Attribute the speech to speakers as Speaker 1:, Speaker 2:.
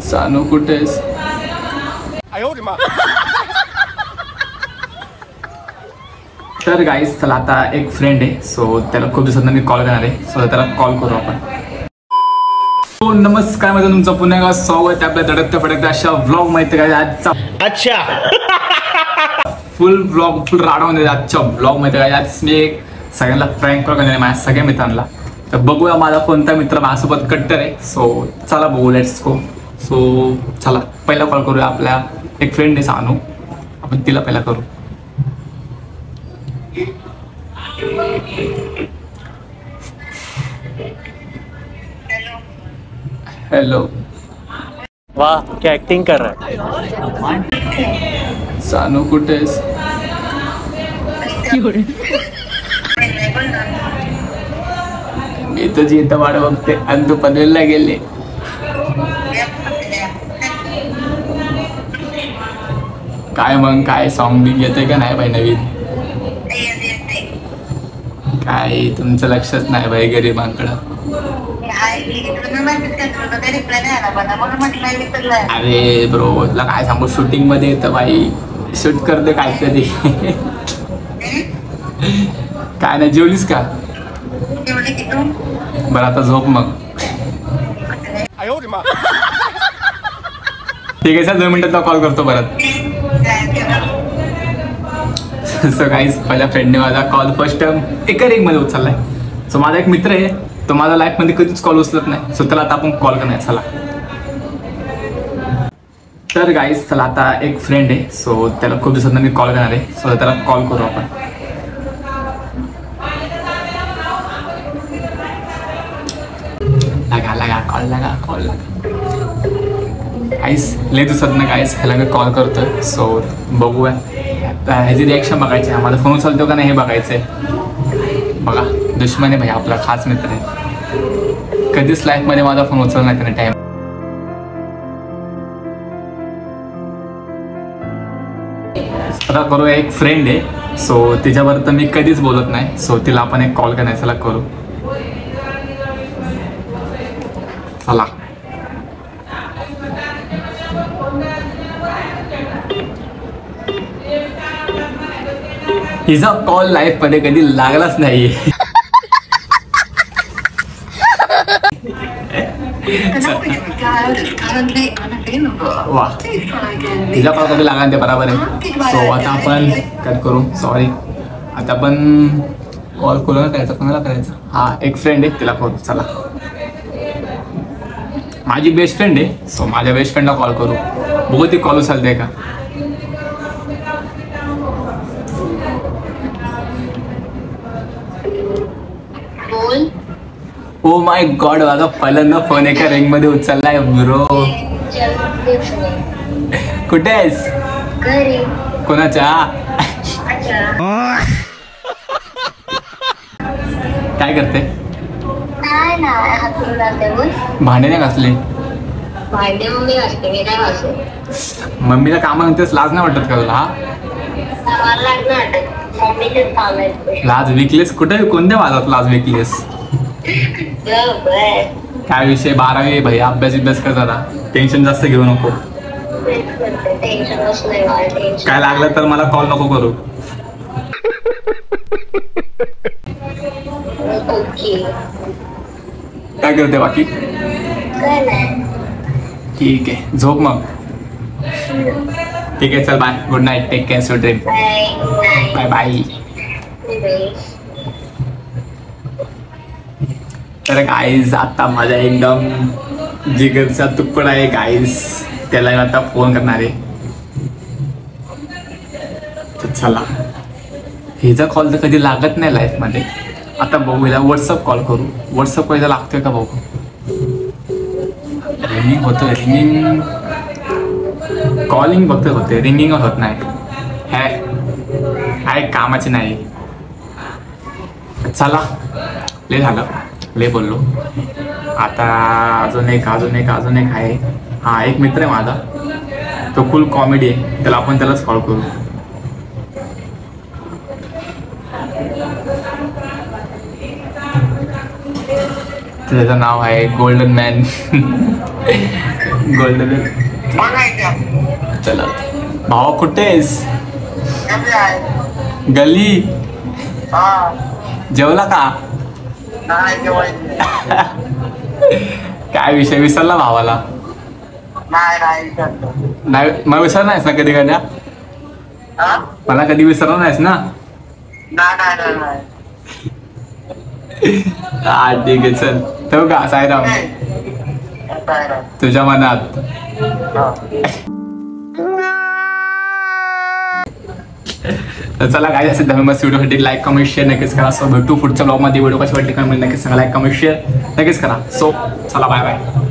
Speaker 1: सानू कुठेस? तर गाईस चला आता एक फ्रेंड आहे, सो त्याला खूप दिवसांनी मी कॉल करणार आहे, सो त्याला कॉल करू आपण. हो नमस्कार, माझं तुमचं पुन्हा एकदा स्वागत आपल्या धडकत्या फडकत्या अशा व्लॉग माहिती काय आजचा. अच्छा फुल व्लॉग फुल राडा आजच्या व्लॉग माहिती काय. आज मी एक सगळ्यांना प्रँक कॉल करणार आहे माझ्या सगळ्या मित्रांना. तर बघूया माझा कोणता मित्र माझ्यासोबत कट्टर आहे. सो चला बघू, लेट्स गो. सो चला पहिला कॉल करूया. आपल्या एक फ्रेंड आहे सानू, आपण तिला पहिला करू. हेलो.
Speaker 2: वाह क्या एक्टिंग कर रहा है.
Speaker 1: सानू कुठेस? मी तुझी इथं वाट बघते आणि तू पनवेलला गेले. काय मग काय सॉन्ग बी येते का नाही भाई नवीन? काय तुमचं लक्षच नाही भाई गरिबांकडं. अरे ब्रो तुला काय सांगू, शूटिंग मध्ये येतं भाई, शूट करते काय कधी. काय नाही, जेवलीस का? बरं आता झोप मग. ठीक आहे सर, 2 मिनिटात कॉल करतो परत. सो गाईज पहिल्या फ्रेंडने माझा कॉल फर्स्ट टाइम एका रिंगमध्ये उचललाय. सो माझा एक मित्र आहे, तो माझा लाईफमध्ये कधीच कॉल उचलत नाही. सो त्याला आता आपण कॉल करणार. चला तर गाईज चला आता एक फ्रेंड आहे, सो त्याला खूप दिवसांनी मी कॉल करणार आहे, सो त्याला कॉल करू आपण. लगा कॉल लगा. गाईस लय दिवसात ना गाईस ह्याला मी कॉल करतोय. सो बघूया आता ह्याची रिॲक्शन बघायची आहे. माझा फोन उचलतो का नाही हे बघायचं आहे. बघा दुश्मन आहे भाई, आपला खास मित्र आहे. कधीच लाईफमध्ये माझा फोन उचलला नाही त्याने टाइम. आता करूया, एक फ्रेंड आहे, सो तिच्यावर तर मी कधीच बोलत नाही. सो तिला आपण एक कॉल करण्याचा करू. चला हिचा कॉल लाईफ मध्ये कधी लागलाच नाही. वा तिचा कॉल कधी लागला ते बरोबर आहे. सो आता आपण कट करू, सॉरी. आता आपण कॉल कोणाला करायचा, कोणाला करायचा? हा एक फ्रेंड आहे तिला करू. चला माझी बेस्ट फ्रेंड आहे, सो माझ्या बेस्ट फ्रेंडला कॉल करू. बघू ती कॉल उचलते का. ओ माय गॉड, माझा पहिल्यांदा फोन एका रिंग मध्ये उचललाय ब्रो. कुठे आहेस? कोणाच्या? काय करते? भांडे नाही घासले? मम्मीला काम म्हणतेस, लाज नाही वाटत का तुला? लाज विकलेस कुठे? कोणत्या वाजत लाज विकलेस? काय विषय? 12वी भाई, अभ्यास कर जरा, टेन्शन जास्त घेऊ नको. काय लागलं तर मला कॉल नको करू. काय करते बाकी? ठीक आहे, झोप मग. ठीक आहे चल bye, good night, take care, sweet dream. Bye bye. तर गाईज आता माझा एकदम जिगरचा तुकडा आहे गाईज, त्याला आता फोन करणार आहे. तर चला, हिचा कॉल तर कधी लागत नाही लाईफमध्ये. आता बघू हिला व्हॉट्सअप कॉल करू. व्हॉट्सअप कॉल लागतोय का बघू. रिंगिंग होतोय, रिंगिंग. कॉलिंग बघतच होते, रिंगिंग होत नाही. आहे कामाची नाही. चला लय झालं, लय बोललो. आता अजून एक आहे. हा एक मित्र आहे माझा, तो फुल कॉमेडी आहे, त्याला आपण त्यालाच कॉल करू. त्याचं नाव आहे गोल्डन मॅन. Golden man. चला भावा कुठेस? गली. जेवला का? काय विषय विसरला भावाला? नाही मला विसरला नाहीस ना कधी कधी? मला कधी विसरला नाहीस ना? हा ठीक आहे चल ठेवू का साईराम? तुझ्या मनात. तर चला काय असेल तर मस्त व्हिडिओसाठी लाईक कमेंट शेअर नक्कीच करा. सो भेटू पुढच्या ब्लॉगमध्ये. व्हिडिओ कशी वाटली कमेंट नक्कीच सांगा. लाईक कमेंट शेअर नक्कीच करा. सो चला बाय बाय.